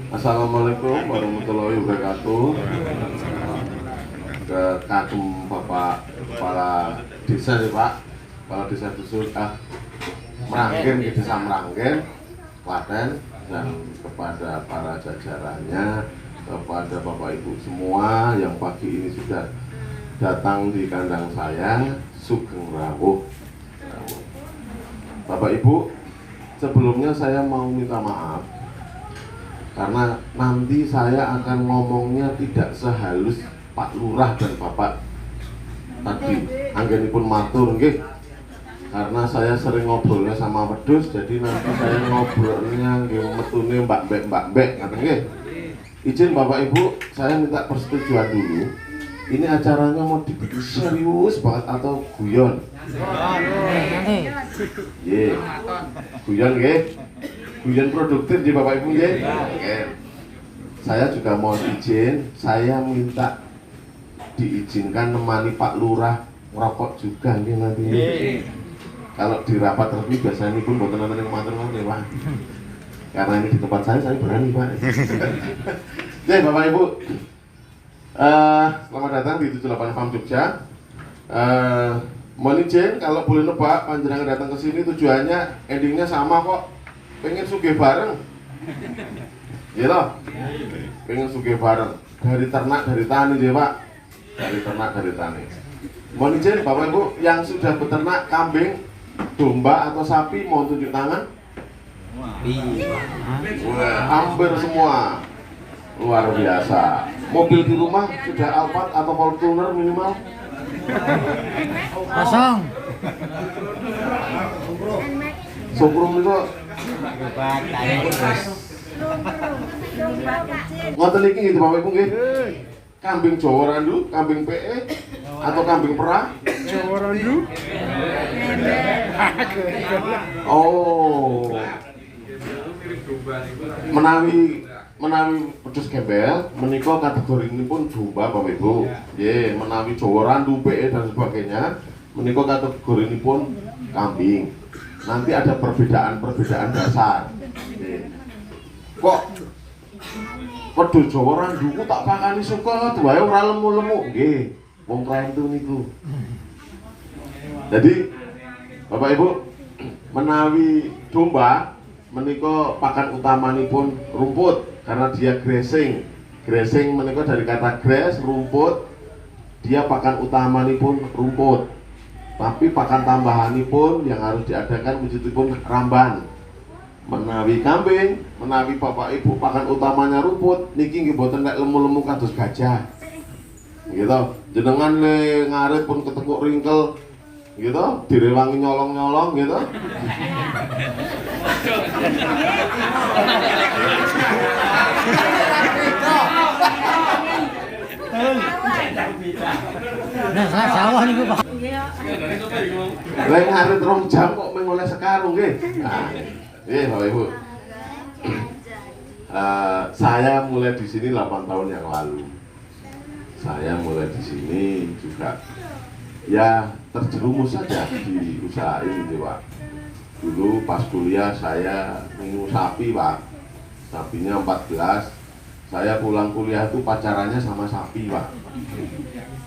Assalamualaikum warahmatullahi wabarakatuh. Ke kagum Bapak Kepala Desa ya Pak, Kepala Desa Dusun Meranggen ke Desa Meranggen, Klaten, dan kepada para jajarannya, kepada Bapak Ibu semua yang pagi ini sudah datang di kandang saya, Sugeng Rawuh. Bapak Ibu, sebelumnya saya mau minta maaf karena nanti saya akan ngomongnya tidak sehalus Pak Lurah dan Bapak tadi. Anggenipun matur nggih. Karena saya sering ngobrolnya sama wedhus, jadi nanti saya ngobrolnya nggih metune mbak-mbek ngaten nggih. Izin Bapak Ibu, saya minta persetujuan dulu. Ini acaranya mau dibikin serius banget atau guyon? Nggih. Guyon nggih. Guyon produktif di Bapak Ibu nggih. Oke. Saya juga mohon izin, saya minta diizinkan nemani Pak Lurah ngerokok juga nggih nanti. Kalau di rapat resmi biasanya pun boten ana yang matur ngono Pak. Karena ini di tempat saya berani Pak. Jadi Bapak Ibu, selamat datang di 78 Farm Jogja. Mohon izin kalau boleh nebak panjenengan datang ke sini tujuannya endingnya sama kok. Pengen sugih bareng. Iya loh. Pengen sugih bareng. Dari ternak dari tani ya Pak. Dari ternak dari tani. Mohon izin Bapak Ibu yang sudah beternak kambing, domba atau sapi mau tunjuk tangan? Wah, hampir semua. Luar biasa. Mobil di rumah sudah Alphard atau Fortuner minimal? Kosong. Soprum itu ngoten iki gitu Bapak Ibu nggih. Kambing Jawa Randu, kambing PE atau kambing perah? Jawa Randu. Oh. Menawi wedhus gembel menika kategori ini pun domba Bapak Ibu. Nggih, menawi Jawa Randu, PE dan sebagainya menika kategori ini pun kambing. Nanti ada perbedaan dasar. Nggih. Kok wedhus Jawa Randu ku tak pakani suket wae ora lemu-lemu. Nggih, wong klentu niku. Jadi Bapak Ibu, menawi domba menika pakan utamanipun rumput karena dia grazing. Grazing menika dari kata grass, rumput. Dia pakan utamanipun rumput. Tapi pakan tambahanipun yang harus diadakan wujudipun ramban. Menawi kambing, menawi Bapak Ibu pakan utamanya rumput, niki nggih boten nek lemu-lemu kados gajah. Gitu. Jenengan le ngarit pun ketekuk ringkel gitu, direwangi nyolong-nyolong gitu. Nah, saya sawah niku Pak. Lek ngarit 2 jam kok mengoleh sekarung nggih. Nah, Bapak Ibu. Saya mulai di sini 8 tahun yang lalu. Saya mulai di sini juga ya terjerumus saja di usaha ini Pak. Dulu pas kuliah saya minum sapi Pak. Sapinya 14. Saya pulang kuliah itu pacarannya sama sapi Pak.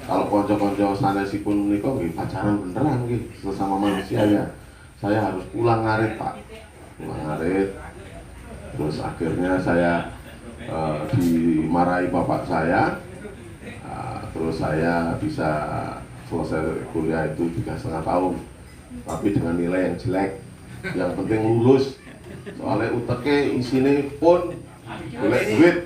Kalau konco-konco sanesipun menika nggih pacaran beneran nggih sesama manusia ya. Saya harus pulang ngarit Pak. Pulang ngarit. Terus akhirnya saya dimarahi bapak saya. Terus saya bisa selesai kuliah itu 3,5 tahun. Tapi dengan nilai yang jelek. Yang penting lulus. Soalnya uteke isine pun golek duit.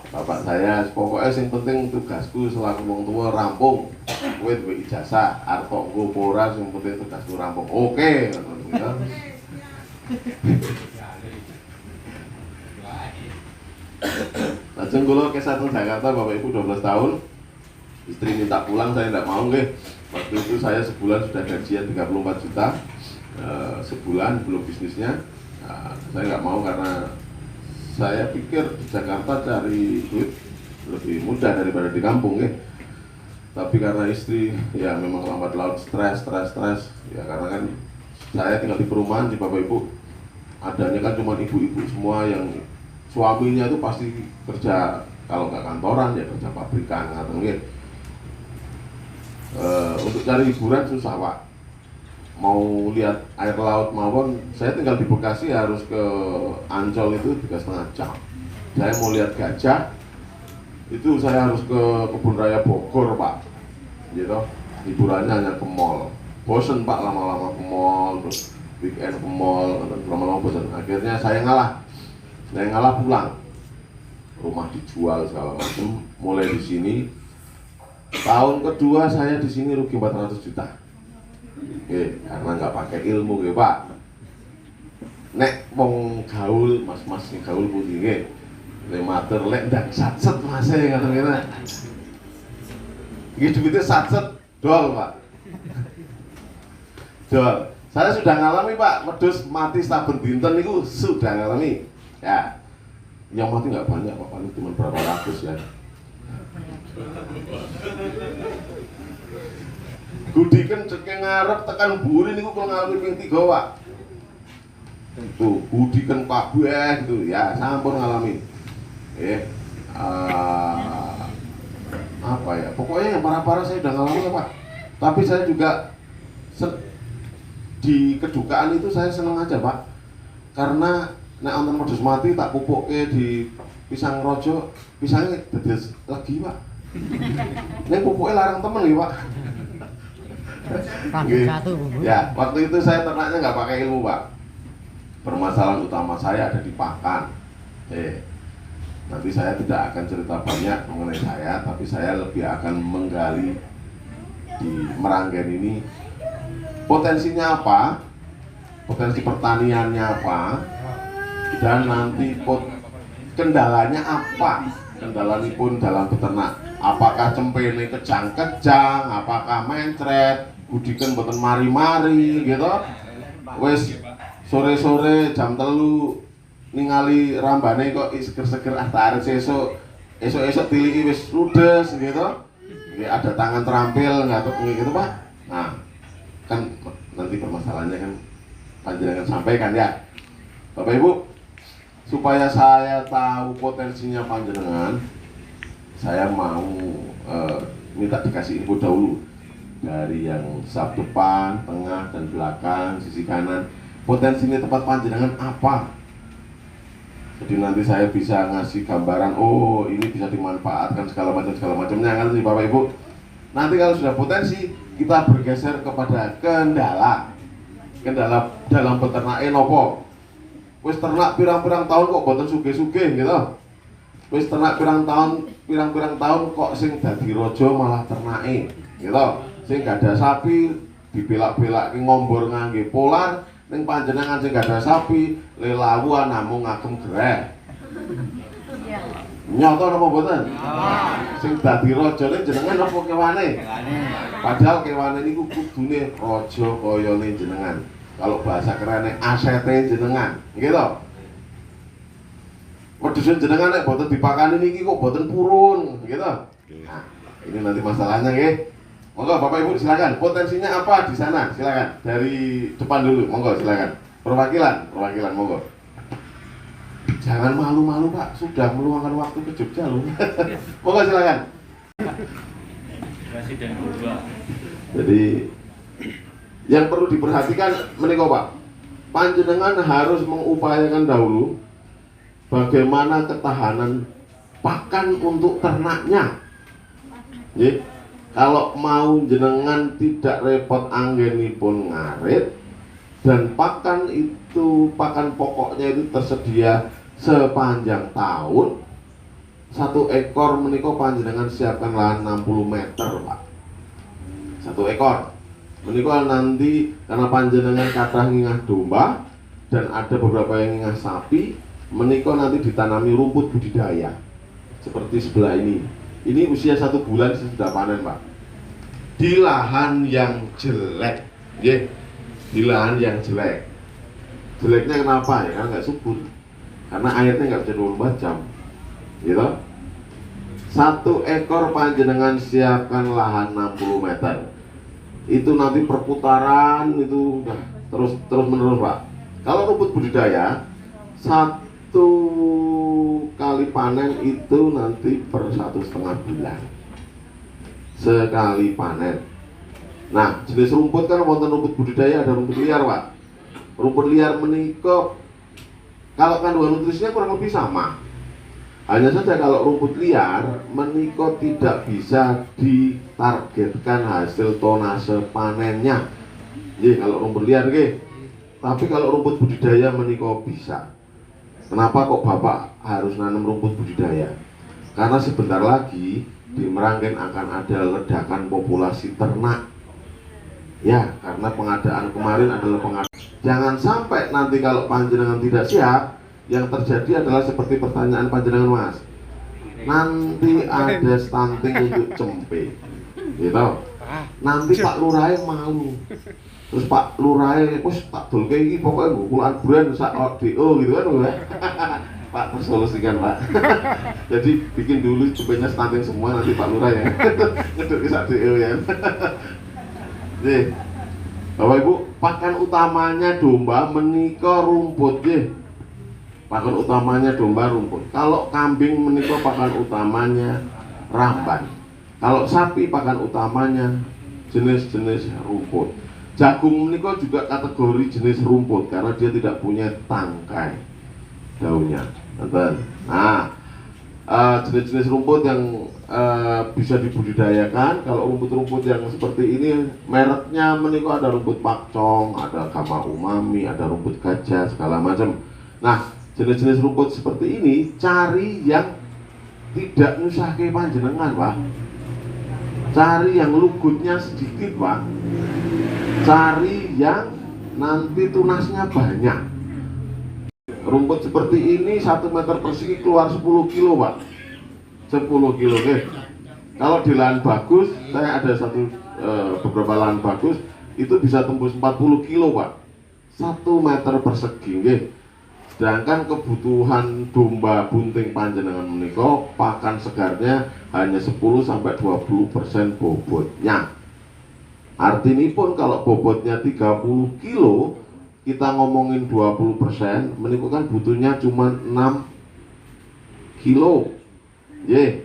Bapak saya pokoknya yang penting tugasku selaku wong tua rampung. Kowe duwe ijazah, arep nggo ora sing penting tugasku rampung. Oke, ngono. Lajeng kula kesateng Jakarta Bapak Ibu 12 tahun. Istri minta pulang saya tidak mau nggih. Waktu itu saya sebulan sudah gajian 34 juta. Sebulan belum bisnisnya. Saya nggak mau karena saya pikir di Jakarta cari duit lebih mudah daripada di kampung ya. Tapi karena istri ya memang lambat laut stres ya karena kan saya tinggal di perumahan di Bapak Ibu. adanya kan cuma ibu-ibu semua yang suaminya itu pasti kerja, kalau nggak kantoran ya kerja pabrikan atau mungkin untuk cari hiburan susah Pak. Mau lihat air laut maupun saya tinggal di Bekasi harus ke Ancol itu 3,5 jam. Saya mau lihat gajah itu saya harus ke Kebun Raya Bogor Pak, gitu. Hiburannya hanya ke mall. Bosen Pak lama-lama ke mall, terus weekend ke mall, lama-lama bosen. Akhirnya saya ngalah pulang. Rumah dijual segala macam. Mulai di sini tahun kedua saya di sini rugi 400 juta. Karena nggak pakai ilmu ya Pak. Nek wong gaul, mas-mas nih gaul putih nggih. Le matur lek ndak satset Mas e ngoten-ngoten. Iki duwite satset dol Pak. Dol. Saya sudah ngalami Pak, wedhus mati saben dinten niku sudah ngalami. Ya. Yang mati nggak banyak Pak, paling cuma berapa ratus ya. Gudiken cekeng ngarep tekan mburi niku kula ngalami ping 3 Pak. Tuh, gudiken kabeh gitu ya, sampun ngalami. Apa ya? Pokoknya yang parah-parah saya udah ngalami ya Pak. Tapi saya juga di kedukaan itu saya seneng aja Pak. Karena nek wonten wedhus mati tak pupukke di pisang rojo, pisangnya dadi legi Pak. Nek pupuke larang temen ya Pak. Satu, Bu. Ya, waktu itu saya ternaknya nggak pakai ilmu Pak. Permasalahan utama saya ada di pakan. Nanti saya tidak akan cerita banyak mengenai saya, tapi saya lebih akan menggali di Meranggen ini potensinya apa, potensi pertaniannya apa, dan nanti kendalanya apa, kendalanya pun dalam beternak. Apakah cempene kejang-kejang, apakah mencret, gudikan boten mari-mari gitu. Wes sore-sore jam 3 ningali rambane kok seger-seger arep esuk tiliki wis ludes gitu. Nggih ada tangan terampil ngatuk gitu Pak. Nah, kan nanti permasalahannya kan panjenengan sampaikan ya. Bapak Ibu, supaya saya tahu potensinya panjenengan, saya mau minta dikasih info dahulu dari yang sab depan, tengah, dan belakang, sisi kanan. Potensinya tempat panjenengan apa? Jadi nanti saya bisa ngasih gambaran, oh ini bisa dimanfaatkan segala macamnya kan sih Bapak Ibu. Nanti kalau sudah potensi, kita bergeser kepada kendala dalam peternak nopo. Wis ternak pirang-pirang tahun kok boten sugih-sugih gitu. Wis ternak pirang-pirang tahun kok sing dadi raja malah ternake gitu. Sing gak ada sapi dibelak-belak ngombor ngangge polar. Ning panjenengan sing gak ada sapi, lelawuan namung ngagem greh. Nyata napa mboten? Sing dadi rajane jenengan apa kewane? Padahal kewane niku kudune raja kayane jenengan. Kalau bahasa kerene asete jenengan, gitu. Wedhus jenengan nek boten dipakani niki kok boten purun, gitu. Nah, ini nanti masalahnya nggih. Monggo Bapak Ibu silakan. Potensinya apa di sana? Silakan. Dari depan dulu. Monggo silakan. Perwakilan monggo. Jangan malu-malu Pak. Sudah meluangkan waktu ke Jogja loh. Monggo silakan. Presiden berubah. Jadi yang perlu diperhatikan menika Pak. Panjenengan harus mengupayakan dahulu bagaimana ketahanan pakan untuk ternaknya. Nggih. Kalau mau jenengan tidak repot anggenipun ngarit dan pakan pokoknya itu tersedia sepanjang tahun. 1 ekor menika panjenengan siapkan lahan 60 meter Pak. 1 ekor menika nanti karena panjenengan kathah ngingah domba dan ada beberapa yang ngingah sapi, menika nanti ditanami rumput budidaya seperti sebelah ini. Ini usia 1 bulan sudah panen Pak. Di lahan yang jelek, di lahan yang jelek. Jeleknya kenapa ya? Karena nggak subur. Karena airnya nggak bisa 24 jam, gitu. 1 ekor panjenengan siapkan lahan 60 meter. Itu nanti perputaran itu udah terus menerus Pak. Kalau rumput budidaya, satu kali panen itu nanti per 1,5 bulan sekali panen. Nah, jenis rumput kan wonten rumput budidaya, ada rumput liar, Pak. Rumput liar menika kalau kandungan nutrisinya kurang lebih sama. Hanya saja kalau rumput liar menika tidak bisa ditargetkan hasil tonase panennya. Jadi kalau rumput liar nggih. Tapi kalau rumput budidaya menika bisa. Kenapa kok Bapak harus nanam rumput budidaya? Karena sebentar lagi di Meranggen akan ada ledakan populasi ternak. Ya, karena pengadaan kemarin adalah pengadaan. Jangan sampai nanti kalau panjenengan tidak siap, yang terjadi adalah seperti pertanyaan panjenengan Mas. Nanti ada stunting untuk cempe, gitu. Nanti Pak Lurah malu. Terus Pak Lurah, wis tak dolke iki pokoke nggukulan bulan sak ODO gitu kan, Pak terus solusikan Pak. Jadi bikin dulu cempenya stunting semua, nanti Pak Lurah ya ngeduk sak DO ya. Nih, Bapak Ibu, pakan utamanya domba menika rumput nggih. Pakan utamanya domba rumput. Kalau kambing menika pakan utamanya ramban. Kalau sapi pakan utamanya jenis-jenis rumput. Jagung menika juga kategori jenis rumput karena dia tidak punya tangkai daunnya. Nah, jenis-jenis rumput yang bisa dibudidayakan. Kalau rumput-rumput yang seperti ini mereknya menika ada rumput pakcong, ada gama umami, ada rumput gajah segala macam. Nah, jenis-jenis rumput seperti ini cari yang tidak nyusahke panjenengan, Pak. Cari yang lugutnya sedikit, Pak. Cari yang nanti tunasnya banyak. Rumput seperti ini 1 meter persegi keluar 10 kilo, Pak. 10 kilo, oke. Kalau di lahan bagus, saya ada beberapa lahan bagus, itu bisa tembus 40 kilo, Pak. 1 meter persegi, oke. Sedangkan kebutuhan domba bunting panjenengan menika pakan segarnya hanya 10-20% bobotnya. Artinya pun kalau bobotnya 30 kilo, kita ngomongin 20%, menika kan butuhnya cuma 6 kilo. Ye,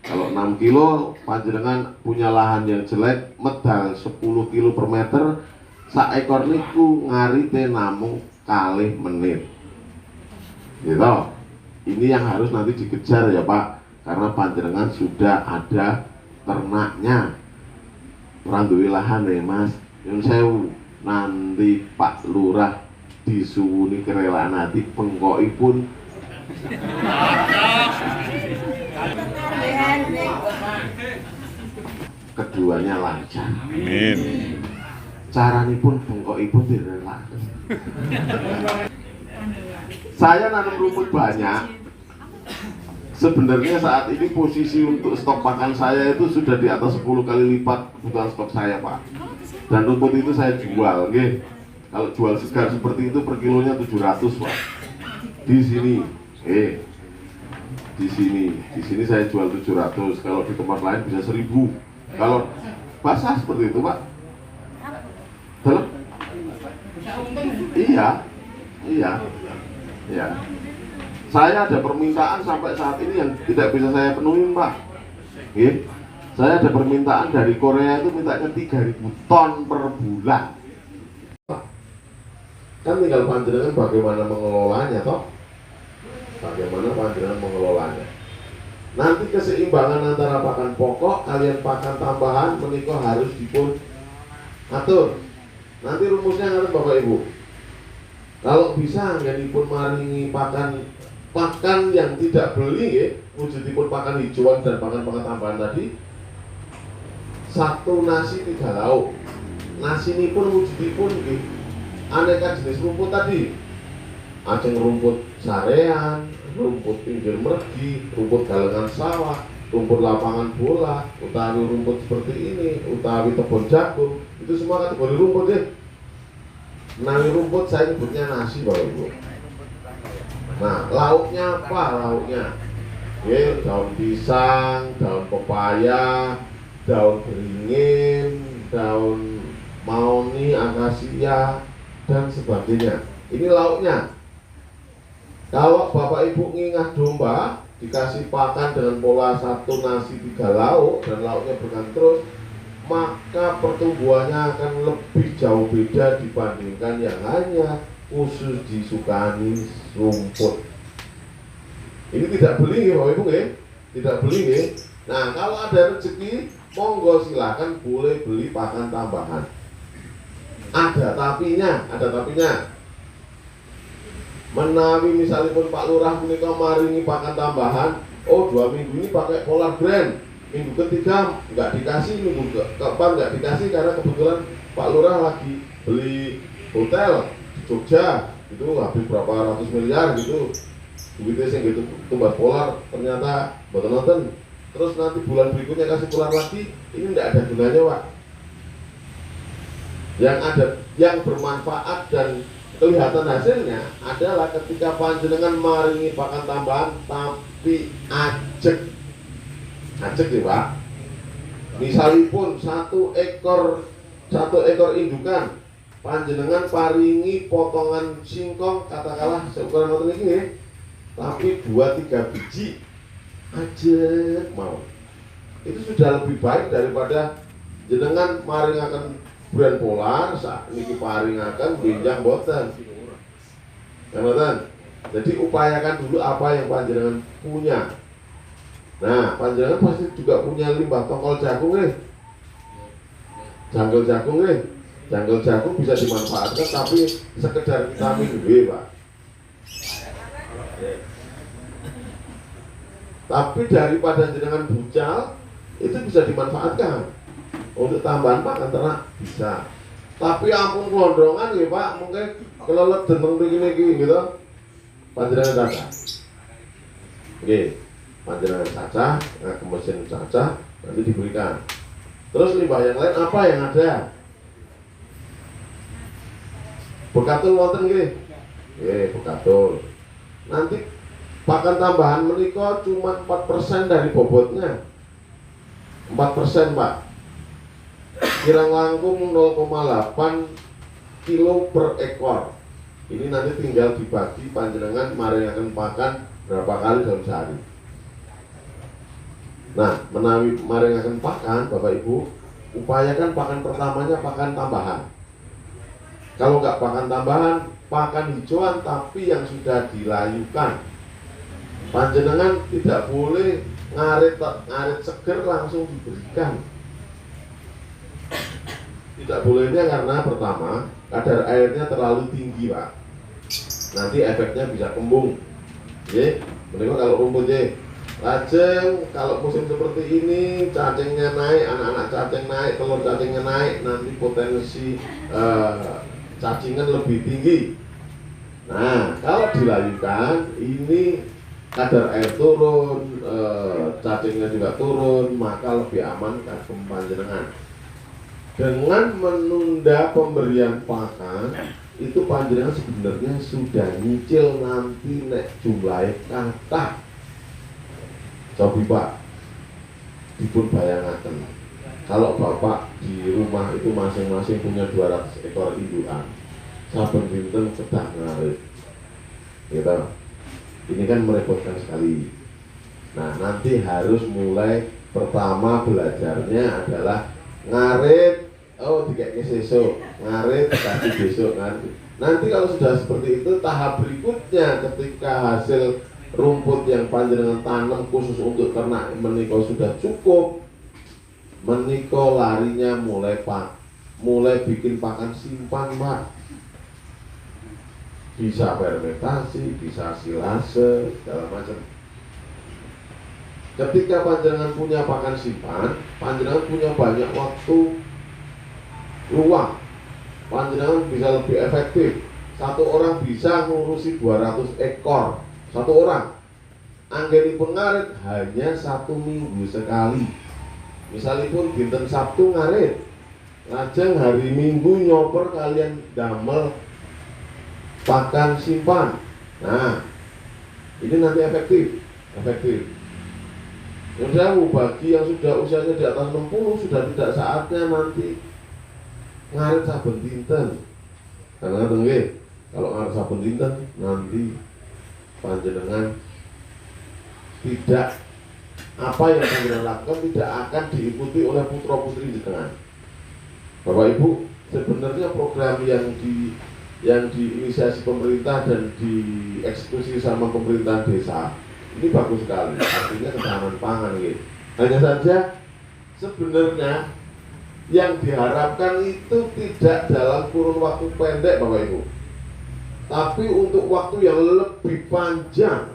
kalau 6 kilo panjenengan punya lahan yang jelek medal 10 kilo per meter, sak ekor niku ngarite namung kalih menit. Gitu. Ini yang harus nanti dikejar ya Pak, karena panjenengan sudah ada ternaknya. Randuwi lahan ya Mas, yang sewu nanti Pak Lurah disuwuni kerelaan hati pengkokipun keduanya lancar. Amin. Caranipun bengkokipun direlakan. Saya nanam rumput banyak. Sebenarnya saat ini posisi untuk stok pakan saya itu sudah di atas 10 kali lipat kebutuhan stok saya, Pak. Dan rumput itu saya jual, nggih. Kalau jual segar seperti itu per kilonya 700, Pak. Di sini, di sini saya jual 700. Kalau di tempat lain bisa 1000. Kalau basah seperti itu, Pak. Dalam? Iya. Saya ada permintaan sampai saat ini yang tidak bisa saya penuhi, Pak. Saya ada permintaan dari Korea itu mintanya 3000 ton per bulan. Kan tinggal panjenengan bagaimana mengelolanya, toh? Bagaimana panjenengan mengelolanya. Nanti keseimbangan antara pakan pokok kalian pakan tambahan menikah harus dipun atur. Nanti rumusnya ngaten Bapak Ibu. Kalau bisa nggih maringi pakan yang tidak beli ya, wujudipun pakan hijauan dan pakan-pakan tambahan tadi, 1 nasi 3 lauk. Nasi ini pun wujudipun nggih aneka jenis rumput tadi. Aceng rumput sarean, rumput pinggir mergi, rumput galengan sawah, rumput lapangan bola, utawi rumput seperti ini, utawi tebon jagung, itu semua kategori rumput deh. Menawi rumput saya nyebutnya nasi Bapak Ibu. Nah, lauknya apa lauknya? Daun pisang, daun pepaya, daun beringin, daun maoni, akasia, dan sebagainya. Ini lauknya. Kalau Bapak Ibu ngingah domba, dikasih pakan dengan pola 1 nasi 3 lauk dan lauknya berganti terus, maka pertumbuhannya akan lebih jauh beda dibandingkan yang hanya khusus disukani rumput. Ini tidak beli ya Bapak Ibu ya, tidak beli ya. Nah kalau ada rezeki, monggo silakan boleh beli pakan tambahan. Ada tapinya, ada tapinya. Menawi misalnya pun Pak Lurah menikah maringi pakan tambahan, oh 2 minggu ini pakai Polar Brand, minggu ketiga nggak dikasih, minggu keempat nggak dikasih karena kebetulan Pak Lurah lagi beli hotel di Jogja, itu habis berapa ratus miliar gitu, duitnya sih gitu, tumbas Polar ternyata betul nonton, terus nanti bulan berikutnya kasih Polar lagi, ini nggak ada gunanya Pak. Yang ada, yang bermanfaat dan kelihatan hasilnya adalah ketika panjenengan maringi pakan tambahan tapi ajek ya Pak. Misalipun satu ekor indukan panjenengan paringi potongan singkong katakanlah seukuran motor ini, tapi 2-3 biji ajek mau, itu sudah lebih baik daripada jenengan maringaken brand Polar saat niki paringaken benjang boten. Jadi upayakan dulu apa yang panjenengan punya. Nah, panjenengan pasti juga punya limbah tongkol jagung Janggal jagung bisa dimanfaatkan tapi sekedar vitamin B, Pak. Tapi daripada jenengan bucal, itu bisa dimanfaatkan untuk tambahan pakan ternak bisa. Tapi ampun kelondrongan ya Pak, mungkin kelelet denteng begini gitu. Panjenengan cacah. Oke, panjenengan cacah, ke mesin cacah, nanti diberikan. Terus limbah yang lain apa yang ada? Bekatul wonten nggih. Bekatul. Nanti pakan tambahan menika cuma 4% dari bobotnya. 4% Pak. Kirang langkung 0,8 kilo per ekor. Ini nanti tinggal dibagi panjenengan maringaken pakan berapa kali dalam sehari. Nah, menawi maringaken pakan Bapak Ibu, upayakan pakan pertamanya pakan tambahan. Kalau nggak pakan tambahan, pakan hijauan tapi yang sudah dilayukan. Panjenengan tidak boleh ngarit seger langsung diberikan. Tidak bolehnya karena pertama kadar airnya terlalu tinggi Pak. Nanti efeknya bisa kembung. Mending kalau rumput lajeng kalau musim seperti ini cacingnya naik, anak-anak cacing naik, telur cacingnya naik, nanti potensi cacingan lebih tinggi. Nah kalau dilayukan ini kadar air turun, cacingnya juga turun, maka lebih aman kagem panjenengan. Dengan menunda pemberian pakan itu panjenengan sebenarnya sudah nyicil nanti nek jumlahnya kata. Coba Pak dipun bayangaken kalau Bapak di rumah itu masing-masing punya 200 ekor indukan, saben dinten kedah ngarit gitu. Ini kan merepotkan sekali. Nah nanti harus mulai pertama belajarnya adalah ngarit. Oh, dikasih sesuk, ngarit, kasih besok, ngarit. Nanti kalau sudah seperti itu, tahap berikutnya ketika hasil rumput yang panjenengan tanam khusus untuk ternak menika sudah cukup, menika larinya mulai bikin pakan simpan Pak. Bisa fermentasi, bisa silase, segala macam. Ketika panjenengan punya pakan simpan, panjenengan punya banyak waktu luang, panjenengan bisa lebih efektif. Satu orang bisa ngurusi 200 ekor. Satu orang. Anggenipun ngarit hanya 1 minggu sekali. Misalipun dinten Sabtu ngarit, lajeng hari Minggu nyoper kalian damel pakan simpan. Nah, ini nanti efektif. Yang saya bagi yang sudah usianya di atas 60 sudah tidak saatnya nanti ngarit saben dinten. Karena nggih, Kalau ngarsa dinten nanti panjenengan tidak apa yang panjenengan lakukan tidak akan diikuti oleh putra putri di tengah. Bapak Ibu, sebenarnya program yang diinisiasi pemerintah dan dieksekusi sama pemerintah desa ini bagus sekali, artinya ketahanan pangan gitu. Hanya saja sebenarnya yang diharapkan itu tidak dalam kurun waktu pendek Bapak Ibu, tapi untuk waktu yang lebih panjang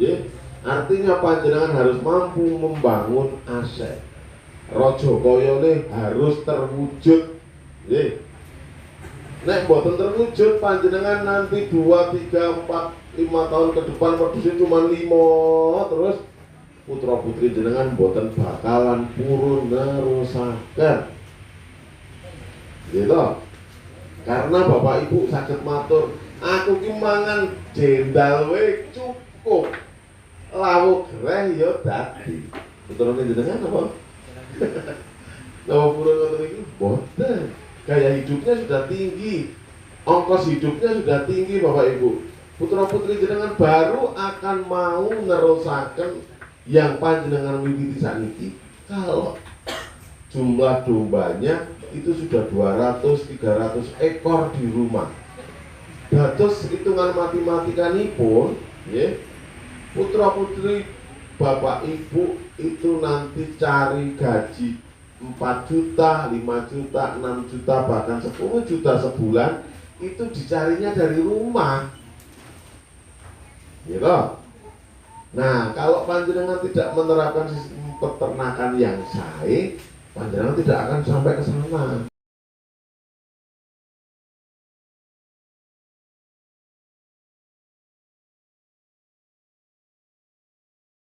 ya. Artinya panjenengan harus mampu membangun aset. Rojo koyone harus terwujud ya. Nek boten terwujud panjenengan nanti 2, 3, 4, 5 tahun ke depan produksi cuma 5 terus putra putri jenengan boten bakalan purun nerusaken gitu. Karena bapak ibu sakit matur aku ki mangan jendal we cukup lawuk gereh ya dadi putrane jenengan apa? Nama purun ngoten iki boten. Gaya hidupnya sudah tinggi, ongkos hidupnya sudah tinggi Bapak Ibu. Putra putri jenengan baru akan mau nerusaken yang panjenengan wiwiti saniki kalau jumlah dombanya itu sudah 200-300 ekor di rumah. Dados hitungan matematikanipun, ya, putra putri Bapak Ibu itu nanti cari gaji 4 juta, 5 juta, 6 juta, bahkan 10 juta sebulan itu dicarinya dari rumah gitu. Nah kalau panjenengan tidak menerapkan sistem peternakan yang baik, panjenengan tidak akan sampai ke sana.